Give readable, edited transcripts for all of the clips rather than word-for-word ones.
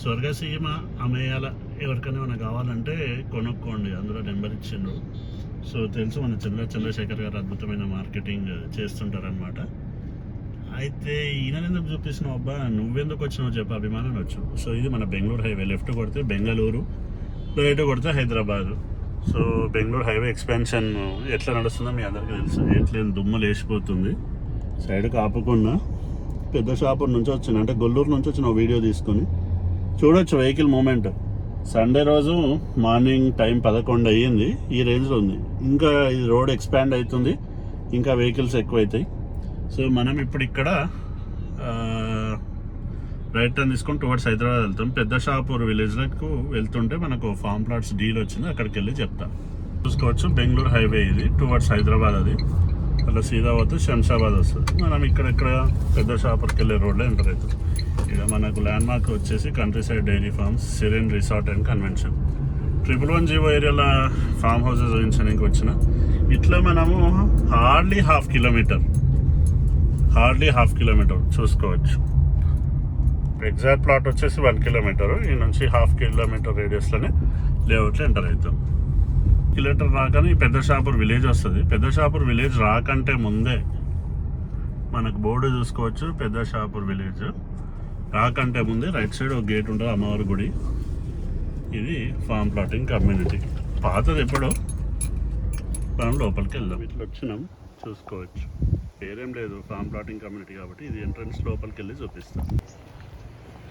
స్వర్గసీమ అమ్మేయాల ఎవరికైనా ఏమైనా కావాలంటే కొనుక్కోండి, అందులో నెంబర్ ఇచ్చిండ్రు. సో తెలుసు మన చంద్రశేఖర్ గారు అద్భుతమైన మార్కెటింగ్ చేస్తుంటారనమాట. అయితే ఈయన ఎందుకు చూపిస్తున్నావు అబ్బా, నువ్వెందుకు వచ్చినావు చెప్పు, అభిమానం వచ్చు. సో ఇది మన బెంగళూరు హైవే, లెఫ్ట్ కొడితే బెంగళూరు, రైట్ కొడితే Hyderabad. So Bengaluru highway expansion ఎట్లా నడుస్తుందో మీ అందరికీ తెలుసు. ఎట్లేని దుమ్ము లేచిపోతుంది. సైడ్కి ఆపుకున్నా పెద్ద షాపూర్ నుంచి వచ్చిన, అంటే గొల్లూరు నుంచి వచ్చిన వీడియో తీసుకొని చూడొచ్చు వెహికల్ మూమెంట్. సండే రోజు మార్నింగ్ టైం 11 అయ్యింది, ఈ రేంజ్లో ఉంది. ఇంకా ఇది రోడ్ ఎక్స్పాండ్ అవుతుంది, ఇంకా వెహికల్స్ ఎక్కువైతాయి. సో మనం ఇప్పుడు ఇక్కడ రైట్ టర్న్ తీసుకొని టువర్డ్స్ హైదరాబాద్ వెళ్తాం. పెద్ద షాపూర్ విలేజ్లకు వెళ్తుంటే మనకు ఫామ్ ప్లాట్స్ డీల్ వచ్చింది, అక్కడికి వెళ్ళి చెప్తా. చూసుకోవచ్చు బెంగళూరు హైవే ఇది, టువర్డ్స్ హైదరాబాద్. అది అలా సీదా పోతే శంషాబాద్ వస్తుంది. మనం ఇక్కడ పెద్ద షాపూర్కి వెళ్ళే రోడ్లో ఎంటర్ అవుతుంది. ఇక మనకు ల్యాండ్ మార్క్ వచ్చేసి countryside dairy farms, Siren resort and convention. 111 ఏరియాల ఫామ్ హౌసెస్ చూపించడానికి వచ్చిన. ఇట్లా మనము హార్డ్లీ హాఫ్ కిలోమీటర్ చూసుకోవచ్చు. ఎగ్జాక్ట్ ప్లాట్ వచ్చేసి 1 కిలోమీటర్. ఈ నుంచి హాఫ్ కిలోమీటర్ రేడియస్లోనే లేఅవుట్లో ఎంటర్ అవుతాం. కిలోమీటర్ రాగానే ఈ పెద్ద షాపూర్ విలేజ్ వస్తుంది. పెద్ద షాపూర్ విలేజ్ రాకంటే ముందే మనకు బోర్డు చూసుకోవచ్చు. పెద్ద షాపూర్ విలేజ్ రాకంటే ముందే రైట్ సైడ్ ఒక గేట్ ఉంటుంది, అమ్మవారి గుడి. ఇది ఫామ్ ప్లాటింగ్ కమ్యూనిటీ, పాతది ఎప్పుడో. మనం లోపలికి వెళ్దాం. ఇట్లా వచ్చినాం, చూసుకోవచ్చు. పేరేం లేదు, ఫామ్ ప్లాటింగ్ కమ్యూనిటీ కాబట్టి ఇది ఎంట్రన్స్. లోపలికి వెళ్ళి చూపిస్తాం.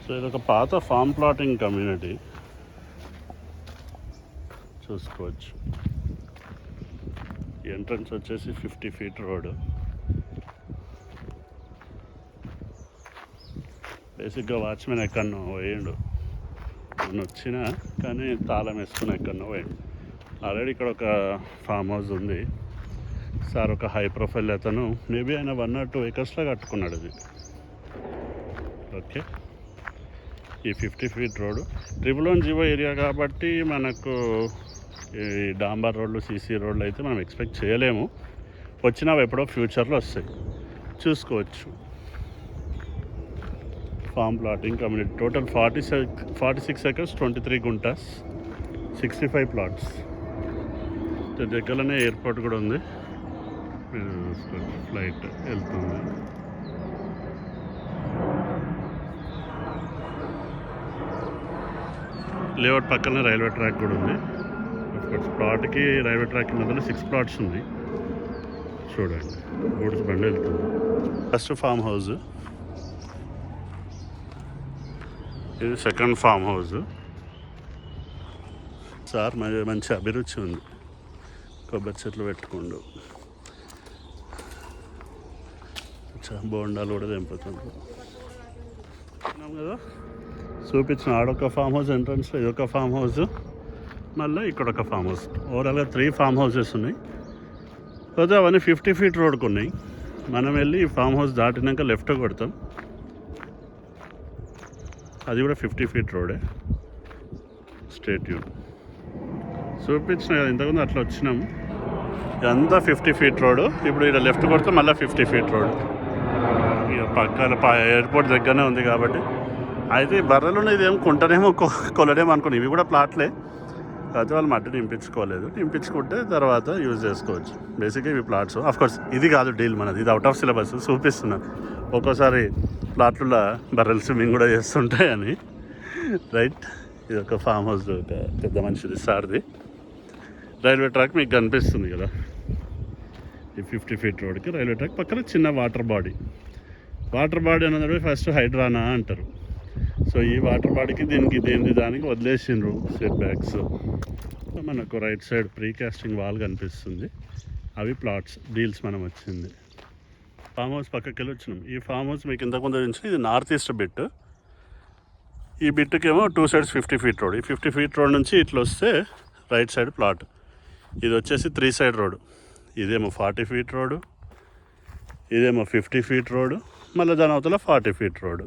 సో ఇదొక పాత ఫామ్ ప్లాటింగ్ కమ్యూనిటీ, చూసుకోవచ్చు. ఎంట్రన్స్ వచ్చేసి 50 feet రోడ్. బేసిక్గా వాచ్మెన్ ఎక్కడనో పోయిండు, నేను వచ్చిన కానీ తాళం వేసుకుని ఎక్కడనో పోయిండు. ఆల్రెడీ ఇక్కడ ఒక ఫామ్ హౌస్ ఉంది. సార్ ఒక హై ప్రొఫైల్ అతను, మేబీ ఆయన 1 or 2 acresలో కట్టుకున్నాడు ఇది. ఓకే, ఈ 50 feet రోడ్ 111 ఏరియా కాబట్టి మనకు ఈ డాంబర్ రోడ్లు, సీసీ రోడ్లు అయితే మనం ఎక్స్పెక్ట్ చేయలేము. వచ్చినవి ఎప్పుడో ఫ్యూచర్లో వస్తాయి, చూసుకోవచ్చు. Farm plotting community total 46 acres, 23 గుంటాస్, 65 plots. దగ్గరలోనే ఎయిర్పోర్ట్ కూడా ఉంది. ఫ్లైట్ వెళ్తుంది. లేఅవుట్ పక్కనే రైల్వే ట్రాక్ కూడా ఉంది. ప్లాట్కి రైల్వే ట్రాక్ మధ్యలో 6 plots ఉంది. చూడండి, గూడ్స్ బండి వెళ్తుంది. ఫస్ట్ ఫామ్ హౌస్, ఇది సెకండ్ ఫామ్ హౌస్. సార్ మంచి అభిరుచి ఉంది, కొబ్బరి చెట్లు పెట్టుకోండు, బోండాలు కూడా తెంపుతుంది కదా. చూపించిన ఆడొక ఫామ్ హౌస్ ఎంట్రన్స్లో, ఇదొక ఫామ్ హౌస్, మళ్ళీ ఇక్కడ ఒక ఫామ్ హౌస్. ఓవరాల్గా 3 farm houses ఉన్నాయి. పోతే అవన్నీ 50 feet రోడ్కు ఉన్నాయి. మనం వెళ్ళి ఈ ఫామ్ హౌస్ దాటినాక లెఫ్ట్ కొడతాం, అది కూడా 50 feet రోడే. స్ట్రేట్ వ్యూ చూపించిన కదా ఇంతకుముందు, అట్లా వచ్చినాం. ఇదంతా 50 feet రోడ్. ఇప్పుడు ఇక్కడ లెఫ్ట్ కొడితే మళ్ళీ 50 feet రోడ్. ఇక పక్కన ఎయిర్పోర్ట్ దగ్గరనే ఉంది కాబట్టి. అయితే ఈ బర్రెలు ఇదేం కొంటనేమో కొలడేమో అనుకుని, ఇవి కూడా ప్లాట్లే. అయితే వాళ్ళు మట్టి నింపించుకోలేదు, నింపించుకుంటే తర్వాత యూజ్ చేసుకోవచ్చు. బేసిక్గా ఇవి ప్లాట్స్. ఆఫ్కోర్స్ ఇది కాదు డీల్ మనది, ఇది అవుట్ ఆఫ్ సిలబస్. చూపిస్తున్నాను ఒక్కోసారి ప్లాట్లలో బర్రెలు స్విమ్మింగ్ కూడా చేస్తుంటాయని. రైట్, ఇది ఒక ఫామ్ హౌస్, ఒక పెద్ద మనిషిది సార్ది. రైల్వే ట్రాక్ మీకు కనిపిస్తుంది కదా, ఈ 50 feet రోడ్కి రైల్వే ట్రాక్ పక్కన చిన్న వాటర్ బాడీ అన్నది ఫస్ట్ హైడ్రానా అంటారు. సో ఈ వాటర్ బాడీకి దానికి వదిలేసిండ్రు సెట్ బ్యాక్స్. మనకు రైట్ సైడ్ ప్రీకాస్టింగ్ వాల్ కనిపిస్తుంది, అవి ప్లాట్స్ డీల్స్. మనం వచ్చింది ఫామ్ హౌస్ పక్కకి వెళ్ళి వచ్చినాం. ఈ ఫామ్ హౌస్ మీకు ఇంతకుముందు చూపించిన ఇది నార్త్ ఈస్ట్ బిట్. ఈ బిట్కేమో 2 sides 50 feet రోడ్. ఈ 50 feet రోడ్ నుంచి ఇట్లా వస్తే రైట్ సైడ్ ప్లాట్. ఇది వచ్చేసి 3 side రోడ్. ఇదేమో 40 feet రోడ్, ఇదేమో 50 feet రోడ్, మళ్ళీ దాని అవతల 40 feet road.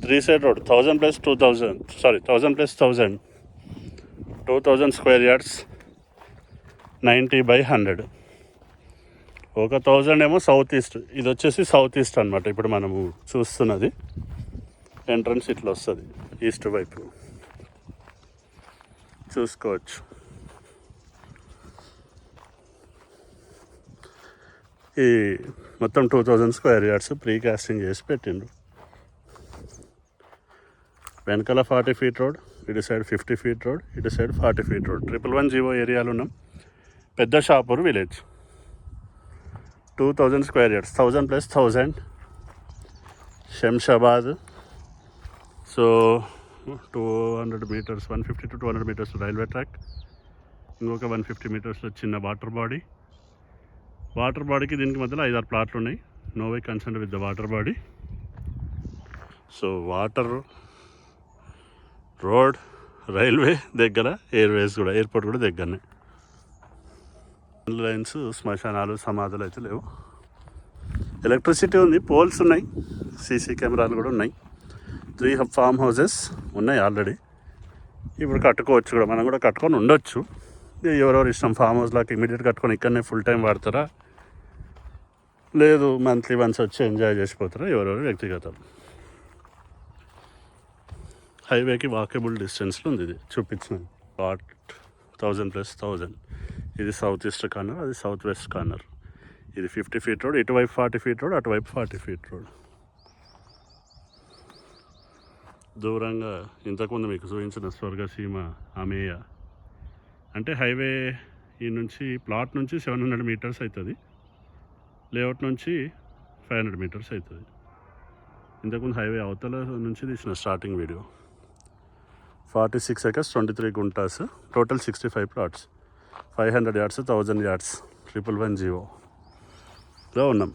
3 side road. 1000 + 2000, 1000 + 1000, 2000 square yards, 90/100. ఒక 1000 ఏమో సౌత్ ఈస్ట్. ఇది వచ్చేసి సౌత్ ఈస్ట్ అనమాట. ఇప్పుడు మనము చూస్తున్నది ఎంట్రన్స్ ఇట్లా వస్తుంది. ఈస్ట్ వైపు చూసుకోవచ్చు. ఈ మొత్తం 2000 స్క్వేర్ యార్డ్స్ ప్రీ కాస్టింగ్ చేసి పెట్టిండు. వెనకాల 40 ఫీట్ రోడ్, ఇటు సైడ్ 50 ఫీట్ రోడ్, ఇటు సైడ్ 40 ఫీట్ రోడ్. 111 ఏరియాలో ఉన్నాం. Pedda Shapur village. 2000 square yards, 1000 + 1000 Shamshabad. So 200 metres, 150 to 200 metres railway track, ఇంకొక 150 మీటర్స్లో చిన్న వాటర్ బాడీ. వాటర్ బాడీకి దీనికి మధ్యలో 5-6 ప్లాట్లు ఉన్నాయి. No way concern with the water body. So water, road, railway దగ్గర, ఎయిర్వేస్ కూడా, ఎయిర్పోర్ట్ కూడా దగ్గరనే. లైన్స్, శ్మశానాలు, సమాధులు అయితే లేవు. ఎలక్ట్రిసిటీ ఉంది, పోల్స్ ఉన్నాయి, సీసీ కెమెరాలు కూడా ఉన్నాయి. 3 ఫామ్ హౌసెస్ ఉన్నాయి ఆల్రెడీ. ఇప్పుడు కట్టుకోవచ్చు కూడా, మనం కూడా కట్టుకొని ఉండొచ్చు. ఎవరెవరు ఇష్టం. ఫామ్ హౌస్లోకి ఇమీడియట్ కట్టుకొని ఇక్కడనే ఫుల్ టైం వాడతారా, లేదు మంత్లీ వన్స్ వచ్చి ఎంజాయ్ చేసిపోతారా, ఎవరెవరు వ్యక్తిగతం. హైవేకి వాకబుల్ డిస్టెన్స్లో ఉంది. ఇది చూపించినాను. 1000 + 1000. ఇది సౌత్ ఈస్ట్ కార్నర్, అది సౌత్ వెస్ట్ కార్నర్. ఇది 50 ఫీట్ రోడ్, ఇటువైపు 40 ఫీట్ రోడ్, అటువైపు 40 ఫీట్ రోడ్. దూరంగా ఇంతకుముందు మీకు చూపించిన స్వర్గసీమ అమేయ అంటే హైవే ఈ నుంచి ప్లాట్ నుంచి 700 మీటర్స్ అవుతుంది, లేఅవుట్ నుంచి 500 మీటర్స్ అవుతుంది. ఇంతకుముందు హైవే అవతల నుంచి తీసిన starting video. 46 acres, 23 guntas, total 65 plots, 500 yards, 1000 yards, 111 ఉన్నాం.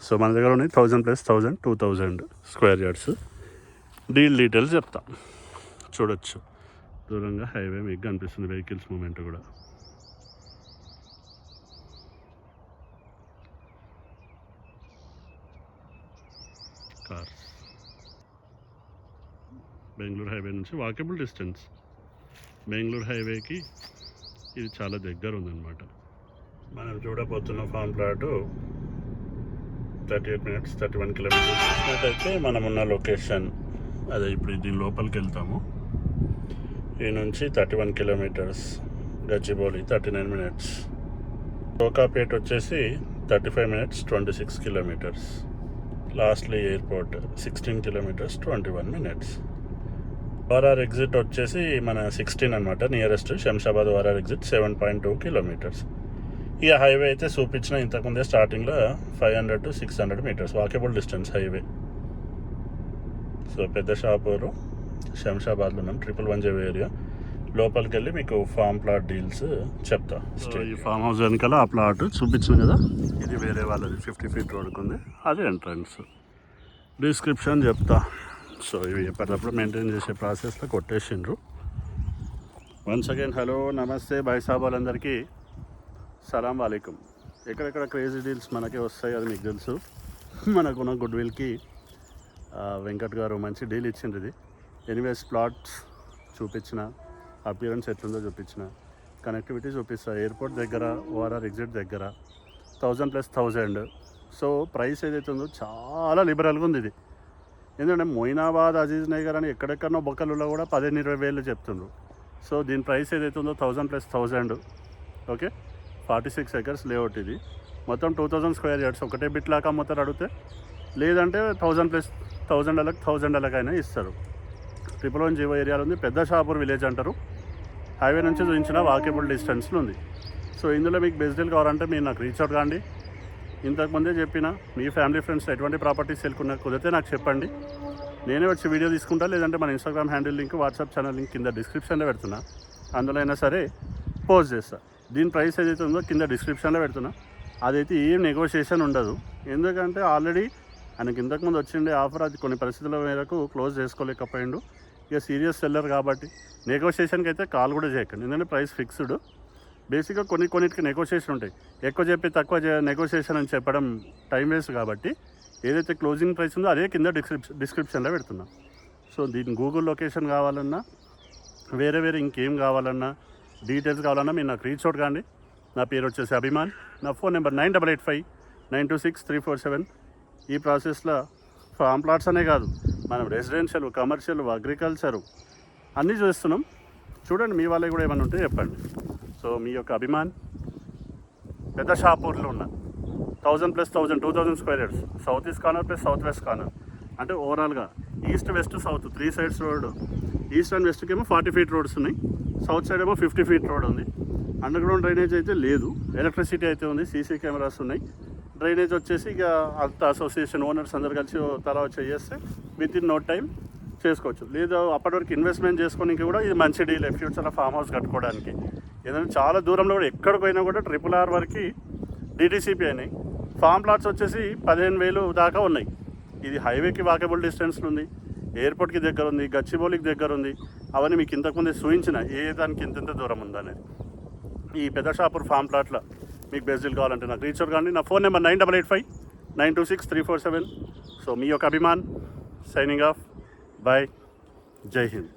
సో మన దగ్గర ఉన్నాయి 1000 + 1000, 2000 స్క్వేర్ యార్డ్స్. డీటెయిల్స్ చెప్తా, చూడొచ్చు. దూరంగా హైవే మీకు కనిపిస్తుంది, వెహికల్స్ మూమెంట్ కూడా. కార్స్. బెంగళూరు హైవే నుంచి వాకబుల్ డిస్టెన్స్. బెంగళూరు హైవేకి ఇది చాలా దగ్గర ఉందన్నమాట. మనం చూడబోతున్న ఫామ్ ప్లాటు 38 minutes, 31 kilometers. అయితే మనం ఉన్న లొకేషన్ అదే. ఇప్పుడు దీని లోపలికి వెళ్తాము. ఈ నుంచి 31 kilometers. గచ్చిబౌలి 39 minutes. కోకాపేట్ వచ్చేసి 35 minutes, 26 kilometers. Lastly airport 16 kilometers, 21 minutes. ORR exit వచ్చేసి మన 16 అనమాట. Nearest Shamshabad ORR exit 7.2 kilometers. ఇక హైవే అయితే చూపించిన ఇంతకుముందే స్టార్టింగ్లో 500 to 600 metres walkable distance highway. So Pedda Shapur శంషాబాద్లో ఉన్నాం. 111 ఏరియా. లోపలికి వెళ్ళి మీకు ఫామ్ ప్లాట్ డీల్స్ చెప్తా. ఈ ఫామ్ హౌస్ వెనకాల ఆ ప్లాట్ చూపించింది కదా, ఇది వేరే వాళ్ళది. 50 ఫీట్ రోడ్కి ఉంది, అది ఎంట్రన్స్. డిస్క్రిప్షన్ చెప్తా. సో ఇవి ఎప్పటికప్పుడు మెయింటైన్ చేసే ప్రాసెస్లో కొట్టేసిండ్రు. వన్స్ అగైన్ హలో, నమస్తే, బాయ్ సాబ్ వాళ్ళందరికీ సలాం వాలేకుమ్. ఎక్కడెక్కడ క్రేజీ డీల్స్ మనకే వస్తాయి, అది మీకు తెలుసు. మనకున్న గుడ్ విల్కి వెంకట్ గారు మంచి డీల్ ఇచ్చింది. ఇది ఎనీవేస్ ప్లాట్స్ చూపించిన, అపియరెన్స్ ఎట్లుందో చూపించిన, కనెక్టివిటీ చూపిస్తా. ఎయిర్పోర్ట్ దగ్గర, ఓఆర్ఆర్ ఎగ్జిట్ దగ్గర, 1000 + 1000. సో ప్రైస్ ఏదైతే ఉందో చాలా లిబరల్గా ఉంది ఇది. ఎందుకంటే మొయినాబాద్, అజీజ్ నగర్ అని ఎక్కడెక్కడనో బొక్కలలో కూడా 15-20 వేలు చెప్తుండ్రు. సో దీని ప్రైస్ ఏదైతే ఉందో 1000 + 1000. Okay, 46 acres layout. ఇది మొత్తం 2000 స్క్వేర్ యార్డ్స్. ఒకటే బిట్ లాగా అమ్ముతారు అడిగితే, లేదంటే 1000 + 1000 అలాగ 1000 అలాగైనా ఇస్తారు. 111 ఏరియాలో ఉంది. పెద్ద షాపూర్ విలేజ్ అంటారు. హైవే నుంచి చూపించిన వాకేబుల్ డిస్టెన్స్లో ఉంది. సో ఇందులో మీకు బెస్ట్ డీల్ కావాలంటే మీరు నాకు రీచ్ అవుట్ కాండి. ఇంతకుముందే చెప్పిన, మీ ఫ్యామిలీ ఫ్రెండ్స్ ఎటువంటి ప్రాపర్టీస్ వెళ్ళుకున్నా కుదిరితే నాకు చెప్పండి, నేనే వచ్చి వీడియో తీసుకుంటా. లేదంటే మన Instagram handle link, WhatsApp channel link కింద డిస్క్రిప్షన్లో పెడుతున్నా, అందులో అయినా సరే పోస్ట్ చేస్తా. దీని ప్రైస్ ఏదైతే ఉందో కింద డిస్క్రిప్షన్లో పెడుతున్నా. అదైతే ఏం నెగోషియేషన్ ఉండదు. ఎందుకంటే ఆల్రెడీ ఆయనకి ఇంతకుముందు వచ్చిండే ఆఫర్, అది కొన్ని పరిస్థితుల మేరకు క్లోజ్ చేసుకోలేకపోయిండు. ఇక సీరియస్ సెల్లర్ కాబట్టి నెగోషియేషన్కి అయితే కాల్ కూడా చేయకండి. ఎందుకంటే ప్రైస్ ఫిక్స్డ్. బేసిక్గా కొన్నిటికి నెగోషియేషన్ ఉంటాయి. ఎక్కువ చెప్పి తక్కువ నెగోషియేషన్ అని చెప్పడం టైం వేస్ట్. కాబట్టి ఏదైతే క్లోజింగ్ ప్రైస్ ఉందో అదే కింద డిస్క్రిప్షన్లో పెడుతున్నా. సో దీని గూగుల్ లొకేషన్ కావాలన్నా, వేరే ఇంకేం కావాలన్నా, డీటెయిల్స్ కావాలన్నా మీరు నాకు రీచ్ అవుట్ కాండి. నా పేరు వచ్చేసి అభిమాన్. నా ఫోన్ నెంబర్ 9885926347. ఈ ప్రాసెస్లో ఫామ్ ప్లాట్స్ అనే కాదు, మనం రెసిడెన్షియల్, కమర్షియల్, అగ్రికల్చరు అన్నీ చూస్తున్నాం. చూడండి, మీ వాళ్ళకి కూడా ఏమైనా ఉంటే చెప్పండి. సో మీ యొక్క అభిమాన్ పెద్ద షాపూర్లో ఉన్న 1000+1000 2000 square yards, south east corner plus south west corner, అంటే ఓవరాల్గా east west south 3 sides road. East and వెస్ట్కి ఏమో 40 ఫీట్ రోడ్స్ ఉన్నాయి, సౌత్ సైడ్ ఏమో 50 ఫీట్ రోడ్ ఉంది. అండర్ గ్రౌండ్ డ్రైనేజ్ అయితే లేదు, ఎలక్ట్రిసిటీ అయితే ఉంది, సీసీ కెమెరాస్ ఉన్నాయి. డ్రైనేజ్ వచ్చేసి ఇక అంత అసోసియేషన్ ఓనర్స్ అందరు కలిసి తర్వాత చేస్తే విత్ ఇన్ నో టైం చేసుకోవచ్చు. లేదా అప్పటి వరకు ఇన్వెస్ట్మెంట్ చేసుకోవడానికి కూడా ఇది మంచి డీల్ ఫ్యూచర్లో ఫామ్ హౌస్ కట్టుకోవడానికి. ఏదైనా చాలా దూరంలో కూడా ఎక్కడికి పోయినా కూడా RRR వరకు DTCP అయినాయి. ఫామ్ ప్లాట్స్ వచ్చేసి 15,000 దాకా ఉన్నాయి. ఇది హైవేకి వాకబుల్ డిస్టెన్స్లో ఉంది, ఎయిర్పోర్ట్కి దగ్గర ఉంది, గచ్చిబౌలికి దగ్గర ఉంది. అవన్నీ మీకు ఇంతకుముందే చూపించిన ఏ దానికి ఇంత దూరం ఉందనేది. ఈ పెద్ద షాపూర్ ఫామ్ ప్లాట్లో మీకు బెస్ట్ డీల్ కావాలంటే నాకు రీచ్ అవుట్ కానీ. నా ఫోన్ నెంబర్ 9885926347. సో మీ యొక్క అభిమాన్ సైనింగ్ ఆఫ్. బాయ్, జై హింద్.